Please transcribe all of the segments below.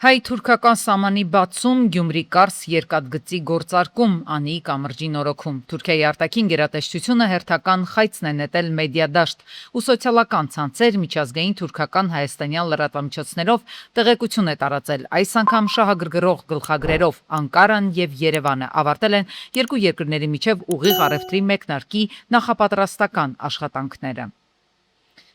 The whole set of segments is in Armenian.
Հայ-թուրքական սահմանի բացում, Գյումրի-Կարս երկաթգծի գործարկում, Անի կամրջի նորոգում։ Թուրքիայի արտաքին գերատեսչությունը հերթական խայծն է նետել մեդիադաշտ ու սոցիալական ցանցեր միջազգային թուրքական հայաստանյան լրատվամիջոցներով տեղեկություն է տարածել։ Այս անգամ շահագրգռող գլխագրերով Անկարան եւ Երևանը ավարտել են երկու երկրների միջև ուղիղ առևտրի մեկնարկի նախապատրաստական աշխատանքները։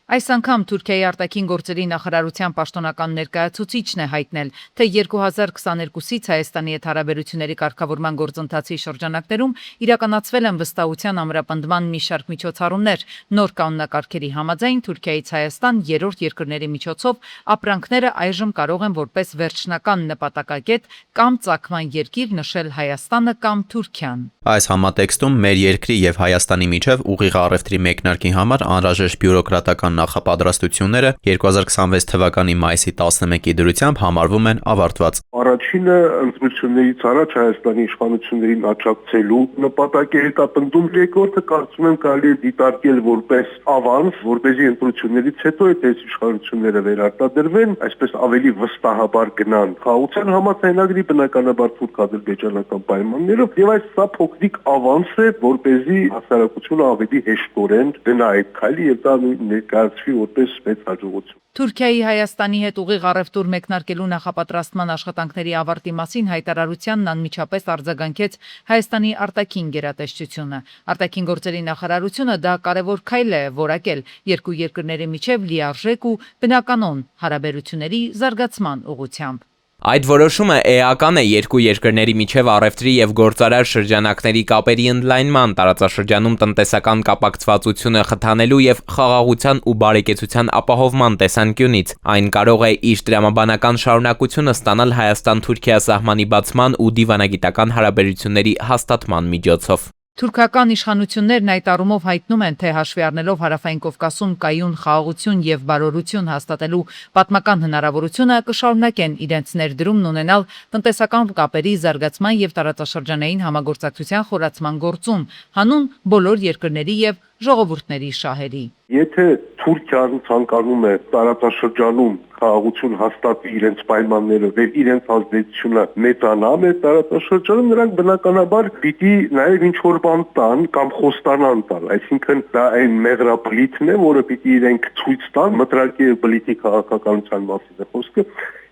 Այս անգամ Թուրքիայի արտաքին գործերի նախարարության պաշտոնական ներկայացուցիչն է հայտնել, թե 2022-ից Հայաստանի հետ հարաբերությունների կարգավորման գործընթացի շրջանակներում իրականացվել են վստահության ամրապնդման մի շարք միջոցառումներ։ Նոր կանոնակարգերի համաձայն Թուրքիայից Հայաստան երրորդ երկրների միջոցով ապրանքները այժմ կարող են որպես վերջնական նպատակակետ կամ ծագման երկիր նշել Հայաստանը կամ Թուրքիան։ Այս համատեքստում մեր երկրի եւ Հայաստանի միջև ուղիղ առևտրի մեկնարկի համար անհրաժեշտ բյուրոկրատական նախապատրաստությունները 2026 թվականի մայիսի 11-ի դրությամբ համարվում են ավարտված։ Առաջինը ընտրություններից առաջ Հայաստանի իշխանություններին աջակցելու նպատակ է հետապնդում, երկրորդը կարծում եմ կարելի է դիտարկել որպես ավանս, որպեսզի ընտրություններից հետո այդ իշխանությունները վերարտադրվեն, այսպես ավելի վստահաբար գնան խաղաղության համաձայնագրի բնականաբար թուրք-ադրբեջանական պայմաններով եւ այս սա փոքրիկ ավանս է, որպեսզի հասարակությունը ավելի հեշտորեն դնա այդ քայլի եւ դա ներկայացվի որպես մեծ հաջողություն։ Թուրքիայի Հայաստանի հետ ուղիղ առևտուր մեկնարկելու նախապատրաստման աշխատանքների ավարտի մասին հայտարարությանն անմիջապես արձագանքեց Հայաստանի արտաքին գերատեսչությունը։ Արտաքին գործերի նախարարությունը դա կարևոր քայլ է որակել երկու երկրների միջև լիարժեք ու բնականոն հարաբերությունների զարգացման ուղղությամբ։ Այդ որոշումը էական է երկու երկրների միջև առևտրի եւ գործարար շրջանակների կապերի ընդլայնման, տարածաշրջանում տնտեսական կապակցվածությունը խթանելու եւ խաղաղության ու բարեկեցության ապահովման տեսանկյունից։ Այն կարող է իր տրամաբանական շարունակությունը ստանալ Հայաստան-Թուրքիա սահմանի բացման ու դիվանագիտական հարաբերությունների հաստատման միջոցով։ Թուրքական իշխանություններն այդ առումով հայտնում են, թե հաշվի առնելով Հարավային Կովկասում կայուն խաղաղություն եւ բարօրություն հաստատելու պատմական հնարավորությունը կշարունակեն իրենց ներդրումն ունենալ տնտեսական կապերի զարգացման եւ տարածաշրջանային համագործակցության խորացման գործում, հանուն բոլոր երկրների եւ ժողովուրդների շահերի։ Եթե Թուրքիան ցանկանում է տարածաշրջանում խաղաղություն հաստատի իրենց պայմաններով եւ իրենց ազդեցությունը մեծանա մեր տարածաշրջանում, նրանք բնականաբար պիտի նաեւ ինչ-որ բան տան կամ խոստանան տալ, այսինքն դա այն մեղրապլիթն է, որը պիտի իրենք ցույց տան, մտրակի պոլիտիկ քաղաքականության մասին է խոսքը,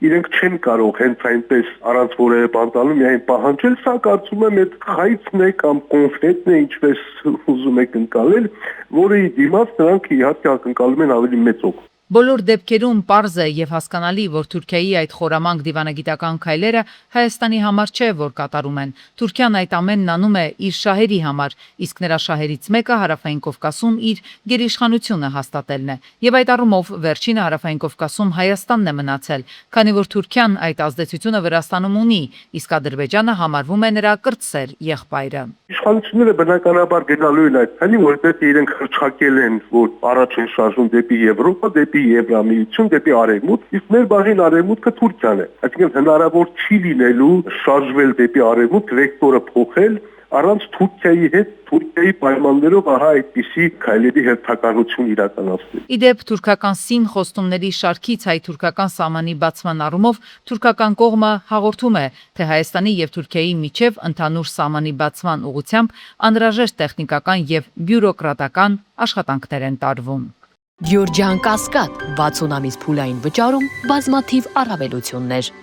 իրենք չեն կարող հենց այնպես առանց որևէ բան տալու միայն պահանջել, սա կարծում եմ այդ խայծն է կամ կոնֆետն է, ինչպես ուզում եք ընկալել, որի դիմաց նրանք իհարկե ակնկալում են ավելի մեծ օգուտ։ Բոլոր դեպքերում պարզ է եւ հասկանալի, որ Թուրքիայի այդ խորամանկ դիվանագիտական քայլերը Հայաստանի համար չէ, որ կատարում են։ Թուրքիան այդ ամենն անում է իր շահերի համար, իսկ նրա շահերից մեկը Հարավային Կովկասում իր գերիշխանությունը հաստատելն է։ Եվ այդ առումով վերջինը Հարավային Կովկասում Հայաստանն է մնացել, քանի որ Թուրքիան այդ ազդեցությունը Վրաստանում ունի, իսկ Ադրբեջանը համարվում է նրա կրտսեր եղբայրը։ Իշխանությունները բնականաբար գնալու են այդքանի, որտեղ իրենք հրճակել են, որ առաջ են շարժում դեպի Եվրոպա, դեպի Եվրամիություն, դեպի Արևմուտք, իսկ մեր բաժին Արևմուտքը Թուրքիան է։ Այսինքն հնարավոր չի լինելու շարժվել դեպի Արևմուտք, վեկտորը փոխել առանց Թուրքիայի հետ, Թուրքիայի պայմաններով ահա այդպիսի քայլերի հերթականություն իրականացնել։ Իդեպ թուրքական սին խոստումների շարքից հայ-թուրքական սահմանի բացման առումով թուրքական կողմը հաղորդում է, թե Հայաստանի եւ Թուրքիայի միջև ընդհանուր սահմանի բացման ուղղությամբ անհրաժեշտ տեխնիկական եւ բյուրոկրատական աշխատանքներ են տարվում։ Գյորջյան Կասկադ 60 ամիս փուլային վճարում բազմաթիվ առավելություններ։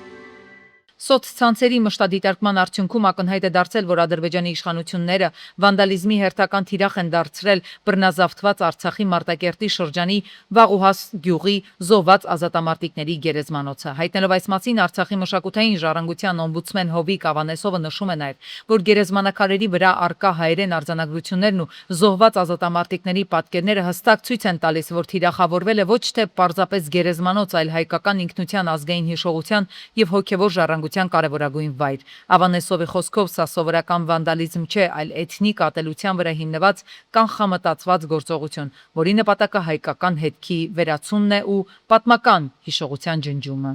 Սոցցանցերի մշտադիտարկման արդյունքում ակնհայտ է դարձել, որ Ադրբեջանի իշխանությունները վանդալիզմի հերթական թիրախ են դարձրել բռնազավթված Արցախի Մարտակերտի շրջանի Վաղուհաս գյուղի զոհված ազատամարտիկների գերեզմանոցը։ Հայտնելով այս մասին Արցախի մշակութային ժառանգության օմբուդսմեն Հովիկ Ավանեսովը նշում է նաև, որ գերեզմանակարերի վրա արկա հայերեն արձանագրություններն ու զոհված ազատամարտիկների պատկերները հստակ ցույց են տալիս, որ թիրախավորվել է ոչ թե պարզապես գերեզմանոց, այլ հայկական ինքնության, ազգային հիշողության եւ հոգեվոր ժառանգության կարևորագույն վայր։ Ավանեսովի խոսքով սա սովորական վանդալիզմ չէ, այլ էթնիկ ատելության վրա հիմնված կանխամտածված գործողություն, որի նպատակը հայկական հետքի վերացումն է ու պատմական հիշողության ջնջումը։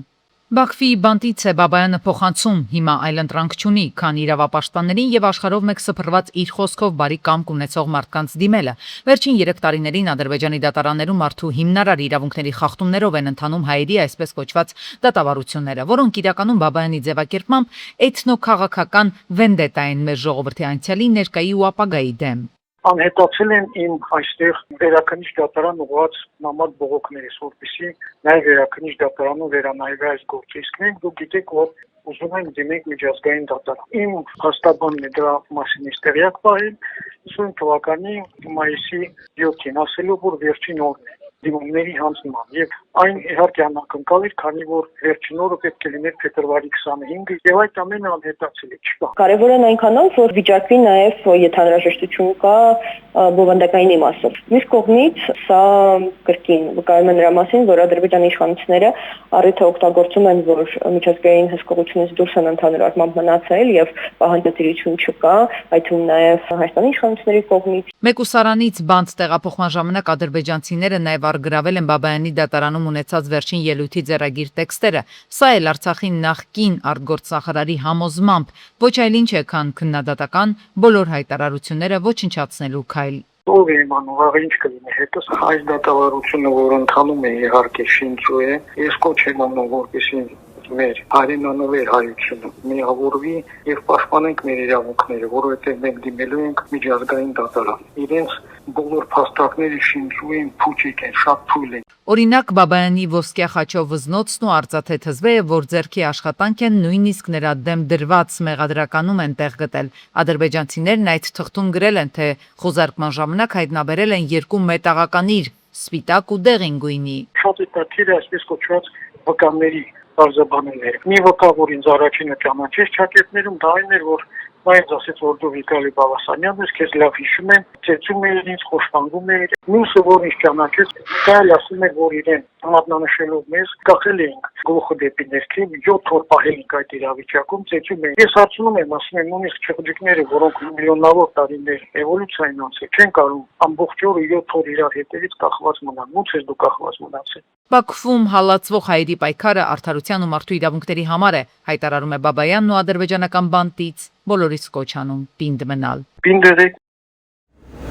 Բաքվի բանտից է Բաբայանը փոխանցում, հիմա այլընտրանք չունի, քան իրավապաշտպաններին եւ աշխարհով մեկ սփռված իր խոսքով բարի կամք ունեցող մարդկանց դիմելը։ Վերջին 3 տարիներին Ադրբեջանի դատարաններում մարդու հիմնարար իրավունքների խախտումներով են ընթանում հայերի այսպես կոչված դատավարությունները, որոնք իրականում Բաբայանի ձևակերպմամբ էթնոքաղաքական վենդետա են մեր ժողովրդի անցյալի, ներկայի ու ապագայի դեմ։ Անհետացել են իմ այստեղ վերաքննիչ դատարան ուղղված նամակ բողոքներից, որպեսզի նաև վերաքննիչ դատարանում վերանայվի այս գործը։ Իսկ մենք դուք գիտեք, որ ուզում ենք դիմենք միջազգային դատարան։ Իմ հաստատումն է դրա մասին տեղյակ պահել 20 թվականի մայիսի 7-ին, ասելով, որ վերջին օրն է դիմումների հանձնման եւ այն իհարկե անակնկալ էր, քանի որ վերջին օրը պետք է լիներ փետրվարի 25-ը եւ այդ ամենը անհետացել է, չկա։ Կարևոր է այնքանով, որ վիճակվի նաեւ եթե անհրաժեշտություն կա բովանդակային իմաստով։ Մյուս կողմից սա կրկին վկայում է նրա մասին, որ Ադրբեջանի իշխանությունները առիթը օգտագործում են, որ միջազգային հսկողությունից դուրս են ընդհանուր առմամբ մնացել եւ պահանջատիրություն չկա, այդ թվում նաեւ Հայաստանի իշխանությունների կողմից։ Մեկուսարանից բանտ տեղափոխման ժամանակ ադրբեջանցիները նաեւ արգրավել են Բաբայանի դատարանում ունեցած վերջին ելույթի ձեռագիր տեքստերը։ Սա էլ Արցախի նախկին արտգործնախարարի համոզմամբ ոչ այլ ինչ է, քան քննադատական բոլոր հայտարարությունները ոչնչացնելու քայլ։ Ով է իմանում, աղ ինչ կլինի հետս, այս դատավարությունը, որ ընթանում է, իհարկե շինծու է, ես կոչ եմ անում, որպեսզի մեր հայրենանվեր հայությունը միավորվի եւ պաշտպանենք մեր իրավունքները, որովհետեւ մենք դիմելու ենք միջազգային դատարան։ Իրենց բոլոր փաստարկները շինծու են, փուչիկ են, շատ թույլ են։ Օրինակ Բաբայանի ոսկյա խաչով վզնոցն ու արծաթե թզվեը, որ ձեռքի աշխատանք են, նույնիսկ նրա դեմ դրված մեղադրականում են տեղ գտել։ Ադրբեջանցիներն այդ թղթում գրել են, թե խոզարկման ժամանակ հայտնաբերել են 2 մետաղականիր՝ սպիտակ ու դեղին գույնի։ Շատ հետաքրքիր է այսպես կոչված վկանների բարձաբանելները։ Մի վկա, որ ինձ առաջինը ճանաչեց ճակետներում, դա այն էր, որ Բայց ասեց, որ դու Վիտալի Բալասանյանն ես, քեզ լավ հիշում եմ, ծեծում էր ինձ, խոշտանգում էր։ Մյուսը, որ ինձ ճանաչեց, դա ասում էր, որ իրեն մատնանշելով մեզ կախել էինք գլուխը դեպի ներքև, 7 օր պահել ենք այդ իրավիճակում, ծեծում էին։ Ես հարցնում եմ, ասում եմ, նույնիսկ չղջիկները, որոնք միլիոնավոր տարիներ էվոլյուցիային անցել, չեն կարող ամբողջ օրը 7 օր իրար հետևից կախված մնալ։ Ո՞նց ես դու կախված մնացել։ Բաքվում հալածվող հայերի պայքարը արդարության ու մարդու իրավունքների համար է, հայտարարում է Բաբայանն ու ադրբեջանական բանտից բոլորիս կոչ անում պինդ մնալ։ Պինդերեք։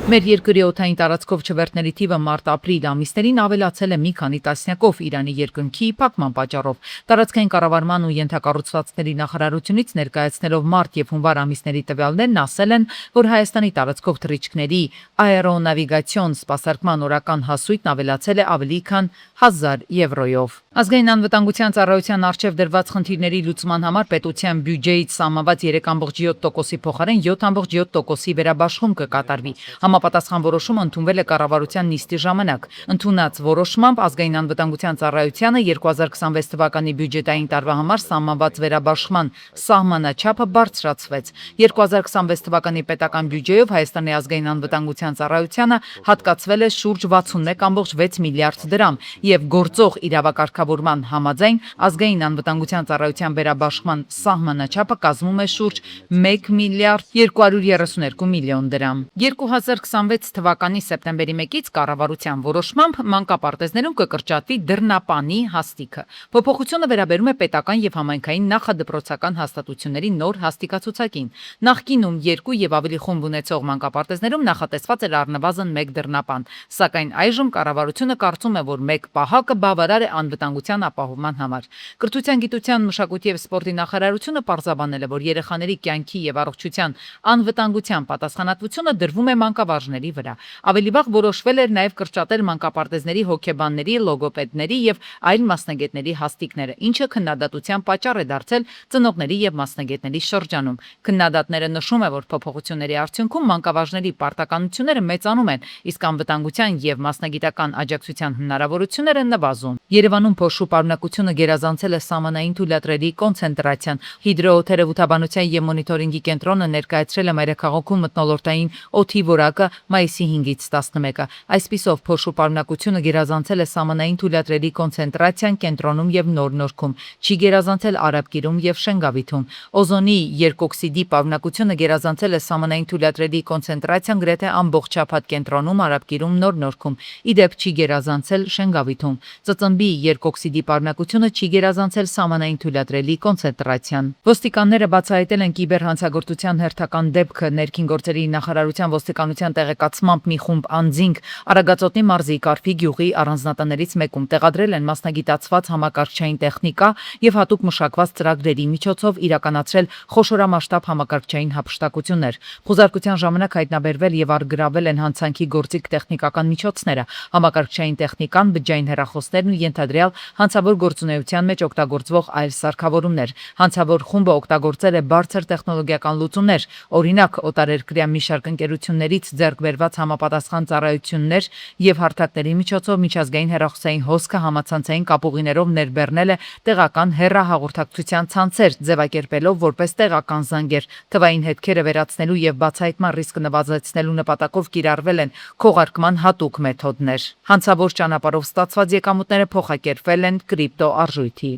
Մեր երկրի օդային տարածքով չվերթների թիվը մարտ-ապրիլ ամիսներին ավելացել է մի քանի տասնյակով Իրանի երկնքի փակման պատճառով։ Տարածքային կառավարման ու ենթակառուցվածքների նախարարությունից ներկայացնելով մարտ եւ հունվար ամիսների տվյալներն ասել են, որ Հայաստանի տարածքով թռիչքների աերոնավիգացիոն սպասարկման օրական հասույթն ավելացել է ավելի քան 1000 եվրոյով։ Ազգային անվտանգության ծառայության արչև դրված խնդիրների լուծման համար պետության բյուջեից սահմանված 3.7%-ի փոխարեն 7.7%-ի վերաբաշխում կկատարվի։ Համապատասխան որոշումը ընդունվել է կառավարության նիստի ժամանակ։ Ընդունած որոշմամբ ազգային անվտանգության ծառայությանը 2026 թվականի բյուջետային տարվա համար սահմանված վերաբաշխման սահմանաչափը բարձրացվեց։ 2026 թվականի պետական բյուջեով Հայաստանի ազգային անվտանգության ծառայությանը հատկացվել է շուրջ 61.6 միլիարդ դրամ եւ գործող իրավակարգավորման համաձայն ազգային անվտանգության ծառայության վերաբաշխման սահմանաչափը կազմում է շուրջ 1 միլիարդ 232 միլիոն դրամ։ 2026 թվականի սեպտեմբերի 1-ից կառավարության որոշմամբ մանկապարտեզներում կկրճատվի դռնապանի հաստիքը։ Փոփոխությունը վերաբերում է պետական եւ համայնքային նախադպրոցական հաստատությունների նոր հաստիկացուցակին։ Նախկինում 2 եւ ավելի խումբ ունեցող մանկապարտեզներում նախատեսված էր առնվազն 1 դռնապան, սակայն այժմ կառավարությունը կարծում է, որ 1 պահակը բավարար է անվտանգության ապահովման համար։ Կրթության, գիտության, մշակույթի եւ սպորտի նախարարությունը պարզաբանել է, որ երեխաների կյանքի եւ առողջության անվտանգության պատասխանատվությունը դրվում է մանկավարժների վրա։ Ավելի վաղ որոշվել էր նաև կրճատել մանկապարտեզների հոգեբանների, լոգոպեդների եւ այլ մասնագետների հաստիկները, ինչը քննադատության պատճառ է դարձել ծնողների եւ մասնագետների շրջանում։ Քննադատները նշում են, որ փոփոխությունների արդյունքում մանկավարժների պարտականությունները մեծանում են, իսկ անվտանգության եւ մասնագիտական աջակցության հնարավորությունները նվազում։ Երևանում փոշու պարունակությունը գերազանցել է սահմանային թույլատրելի կոնցենտրացիան։ Հիդրոթերապևտաբանության եւ մոնիտորինգի կենտրոնը ներկայացրել է մայրաքաղաքում մթնոլորտային օդի որակը տարածքը մայիսի 5-ից 11-ը։ Այսպիսով փոշու պարունակությունը գերազանցել է սահմանային թույլատրելի կոնցենտրացիան կենտրոնում եւ Նոր-Նորքում, չի գերազանցել Արաբկիրում եւ Շենգավիթում։ Օզոնի երկօքսիդի պարունակությունը գերազանցել է սահմանային թույլատրելի կոնցենտրացիան գրեթե ամբողջ չափած կենտրոնում, Արաբկիրում, Նոր-Նորքում, իդեպ չի գերազանցել Շենգավիթում։ Ծծմբի երկօքսիդի պարունակությունը չի գերազանցել սահմանային թույլատրելի կոնցենտրացիան։ Ոստիկանները բացահայտել են կիբերհանցագործության հերթական դեպքը ներքին գործերի նախարարության ոստիկանության տեղեկացմամբ մի խումբ անձինք Արագածոտնի մարզի Կարփի գյուղի առանձնատներից մեկում տեղադրել են մասնագիտացված համակարգչային տեխնիկա եւ հատուկ մշակված ծրագրերի միջոցով իրականացրել խոշորամասշտաբ համակարգչային հափշտակություններ։ Խոզարկության ժամանակ հայտնաբերվել եւ արգրավել են հանցանքի գործիք տեխնիկական միջոցները, համակարգչային տեխնիկան, բջջային հեռախոսներն ու ենթադրյալ հանցավոր գործունեության մեջ օգտագործվող այլ սարքավորումներ։ Հանցավոր խումբը օգտագործել է բարձր տեխնոլոգիական լուծումներ, օրինակ օտարերկրյա մի շարք ընկերություններից ձեռք բերված համապատասխան ծառայություններ եւ հարթակների միջոցով միջազգային հեռախոսային հոսքը համացանցային կապուղիներով ներբեռնել է տեղական հեռահաղորդակցության ցանցեր, ձևակերպելով որպես տեղական զանգեր։ Թվային հետքերը վերացնելու եւ բացահայտման ռիսկը նվազեցնելու նպատակով կիրառվել են քողարկման հատուկ մեթոդներ։ Հանցավոր ճանապարհով ստացված եկամուտները փոխակերպվել են կրիպտո արժույթի։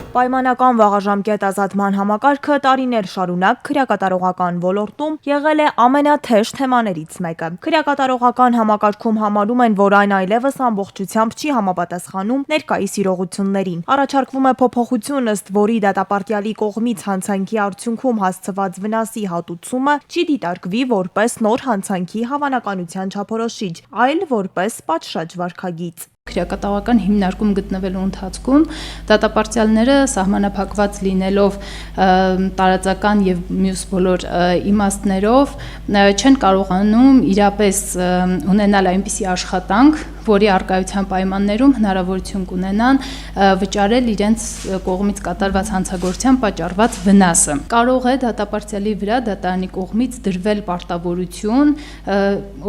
Պայմանական վաղաժամկետ ազատման համակարգը տարիներ շարունակ քրեակատարողական ոլորտում եղել է ամենաթեժ թեմաներից մեկը։ Քրեակատարողական համակարգում համարում են, որ այն այլևս ամբողջությամբ չի համապատասխանում ներկայիս իրողություններին։ Առաջարկվում է փոփոխություն, ըստ որի դատապարտյալի կողմից հանցանքի արդյունքում հասցված վնասի հատուցումը չի դիտարկվի որպես նոր հանցանքի հավանականության չափորոշիչ, այլ որպես պատշաճ վարքագիծ։ Քրեակատարողական հիմնարկում գտնվելու ընթացքում դատապարտյալները սահմանափակված լինելով տարածական եւ մյուս բոլոր իմաստներով չեն կարողանում իրապես ունենալ այնպիսի աշխատանք, որի արկայության պայմաններում հնարավորություն կունենան վճարել իրենց կողմից կատարված հանցագործության պատճառված վնասը։ Կարող է դատապարտյալի վրա դատարանի կողմից դրվել պարտավորություն,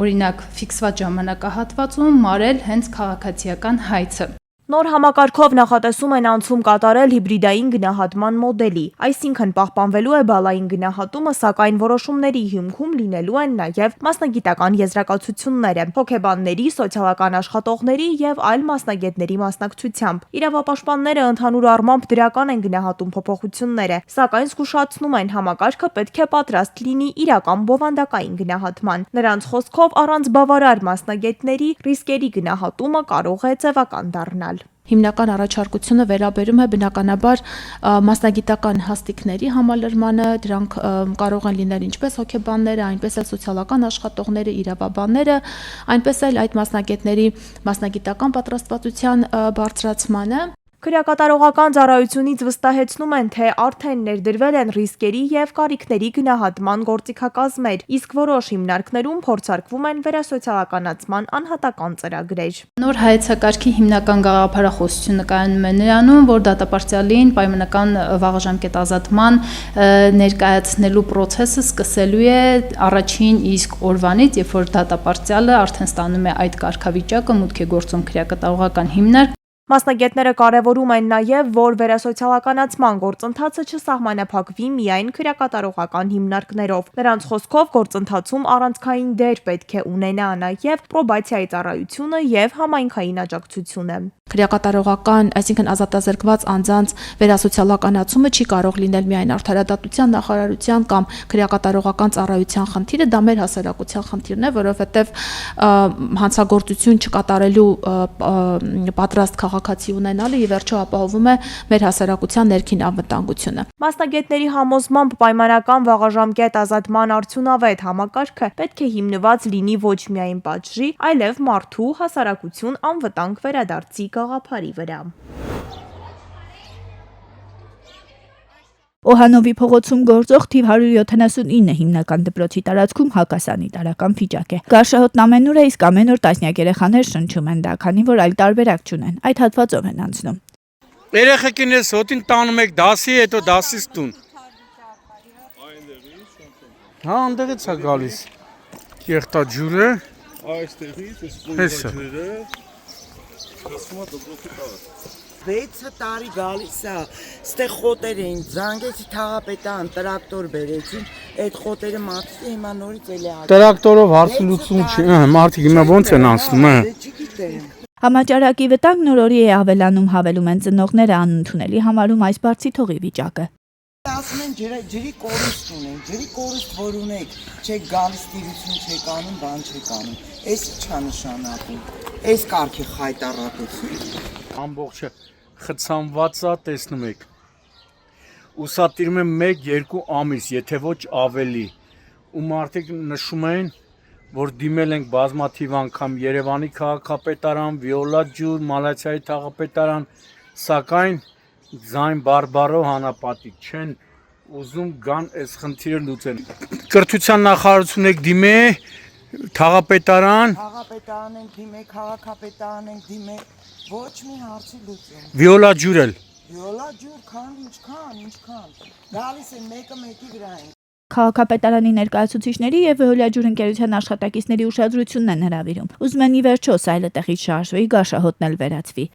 օրինակ ֆիքսված ժամանակահատվածում մարել հենց քաղաքացիական հայցը։ Նոր համակարգով նախատեսում են անցում կատարել հիբրիդային գնահատման մոդելի, այսինքն պահպանվելու է բալային գնահատումը, սակայն որոշումների հիմքում լինելու են նաև մասնագիտական եզրակացությունները, հոգեբանների, սոցիալական աշխատողների եւ այլ մասնագետների մասնակցությամբ։ Իրավապաշտպանները ընդհանուր առմամբ դրական են գնահատում փոփոխությունները, սակայն զգուշացնում են համակարգը պետք է պատրաստ լինի իրական բովանդակային գնահատման։ Նրանց խոսքով առանց բավարար մասնագետների ռիսկերի գնահատումը կարող է ձևական դառնալ։ Հիմնական առաջարկությունը վերաբերում է բնականաբար մասնագիտական հաստիկների համալրմանը, դրանք կարող են լինել ինչպես հոգեբանները, այնպես էլ սոցիալական աշխատողները, իրավաբանները, այնպես էլ այդ մասնագետների մասնագիտական պատրաստվածության բարձրացմանը։ Քրեակատարողական ծառայությունից վստահեցնում են, թե արդեն ներդրվել են ռիսկերի եւ կարիքների գնահատման գործիքակազմեր, իսկ որոշ հիմնարկներում փորձարկվում են վերասոցիալականացման անհատական ծրագրեր։ Նոր հայեցակարգի հիմնական գաղափարախոսությունը կայանում է նրանում, որ դատապարտյալին պայմանական վաղաժամկետ ազատման ներկայացնելու process-ը սկսելու է առաջին իսկ օրվանից, երբ որ դատապարտյալը արդեն ստանում է այդ կարգավիճակը, մուտք է գործում քրեակատարողական հիմնարկ։ Մասնագետները կարևորում են նաև, որ վերասոցիալականացման գործընթացը չսահմանափակվի միայն քրեակատարողական հիմնարկներով։ Նրանց խոսքով գործընթացում առանցքային դեր պետք է ունենա նաև պրոբացիայի ծառայությունը եւ համայնքային աջակցությունը։ Քրեակատարողական, այսինքն ազատազրկված անձանց վերասոցիալականացումը չի կարող լինել միայն արդարադատության նախարարության կամ քրեակատարողական ծառայության խնդիրը, դա մեր հասարակության խնդիրն է, որովհետև հանցագործություն չկատարելու պատրաստ քաղաքացի ունենալը ի վերջո ապահովում է մեր հասարակության ներքին անվտանգությունը։ Մասնագետների համոզմամբ պայմանական վաղաժամկետ ազատման արդյունավետ համակարգը պետք է հիմնված լինի ոչ միայն պատժի, այլև մարդու հասարակություն անվտանգ վերադարձի գաղափարի վրա։ Օհանովի փողոցում գործող թիվ 179 հիմնական դպրոցի տարածքում հակասանիտարական վիճակ է։ Գարշահոտն ամենուր է, իսկ ամեն օր տասնյակ երեխաներ շնչում են դա, քանի որ այլ տարբերակ չունեն։ Այդ հատվածով են անցնում։ Երեխեքին էս հոտին տանում եք դասի, հետո դասից տուն։ Հա, այնտեղից է գալիս։ Կեղտա ջուրը։ Այստեղից էս ջուրը։ 6 տարի գալիս է, ստեղ խոտեր էին, զանգեցի թաղապետան, տրակտոր բերեցին, այդ խոտերը մատուցի հիմա նորից էլի ակա։ Տրակտորով հարցի լուծում չի, մարդիկ հիմա ոնց են անցնում, Չգիտեմ։ Համաճարակի վտանգ նորորի է ավելանում, հավելում են ծնողները, անընդունելի համարում այս բարձի թողի վիճակը։ Ասում են ջրի կորուստ ունեն, ջրի կորուստ որ ունեք, չեք գալիս տիրություն չեք անում, բան չեք անում, այս չա նշանակում, այս կարգի խայտառատություն։ ամբողջը խցանված է, տեսնում եք։ Ուսատիրում եմ 1-2 ամիս, եթե ոչ ավելի, ու մարդիկ նշում են, որ դիմել ենք բազմաթիվ անգամ Երևանի քաղաքապետարան, Վիոլա ջուր, Մալացիայի քաղաքապետարան, սակայն ձայն բարբարով հանապատիկ չեն ուզում գան այս խնդիրը լուծեն։ Կրթության նախարարություն եք դիմե, քաղաքապետարան, Քաղաքապետարան ենք դիմե, քաղաքապետարան ենք դիմե, ոչ մի հարցի լուծում։ Վիոլա ջուրել։ Վիոլա ջուր, ինչքան, գալիս են մեկը մեկի վրա են։ Քաղաքապետարանի ներկայացուցիչների եւ Վեոլաջուր ընկերության աշխատակիցների ուշադրությունն են հրավիրում։ Ուզում են ի վերջո սայլը տեղից շարժվի, գաշահոտն էլ վերացվի։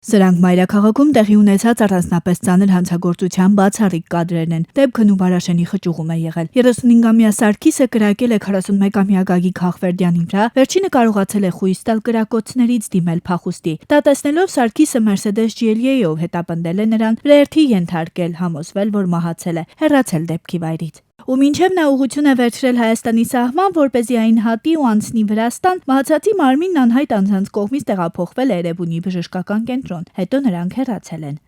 Սրանք մայրաքաղաքում տեղի ունեցած առանձնապես ծանր հանցագործության բացառիկ կադրերն են։ Դեպքն ու Վարաշենի խճուղում է եղել։ 35-ամյա Սարգիսը կրակել է 41-ամյա Գագիկ Խախվերդյանի վրա, վերջինը կարողացել է խույս տալ կրակոցներից դիմել փախուստի։ Դա տեսնելով Սարգիսը Mercedes GLA-ով հետապնդել է նրան, վրերթի ենթարկել, համոզվել, որ մահացել է, հեռացել դեպքի վայրից։ Ու մինչև նա ուղղություն է վերցրել Հայաստանի սահման, որպեսզի այն հատի ու անցնի Վրաստան, մահացածի մարմինն անհայտ անձանց կողմից տեղափոխվել է Էրեբունի բժշկական կենտրոն, հետո նրանք հեռացել են։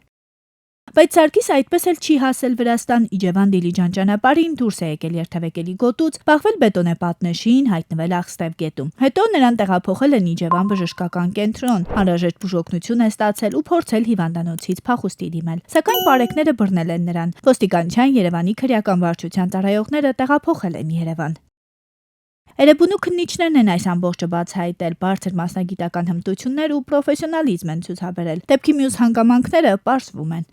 Բայց Սարգիսը այդպես էլ չի հասել Վրաստան, Իջևան-Դիլիջան ճանապարհին դուրս է եկել երթևեկելի գոտուց, բախվել բետոնե պատնեշին, հայտնվել Աղստև գետում։ Հետո նրան տեղափոխել են Իջևան բժշկական կենտրոն, անհրաժեշտ բուժօգնություն է ստացել ու փորձել հիվանդանոցից փախուստի դիմել։ Սակայն բարեկները բռնել են նրան։ Ոստիկանության Երևանի քրեական վարչության ծառայողները տեղափոխել են Երևան։ Էրեբունու քննիչներն են այս ամբողջը բացահայտել, բարձր մասնագիտական հմտություններ ու պրոֆեսիոնալիզմ են ցուցաբերել։ Դեպքի մյուս հանգամանքները պարզվում են։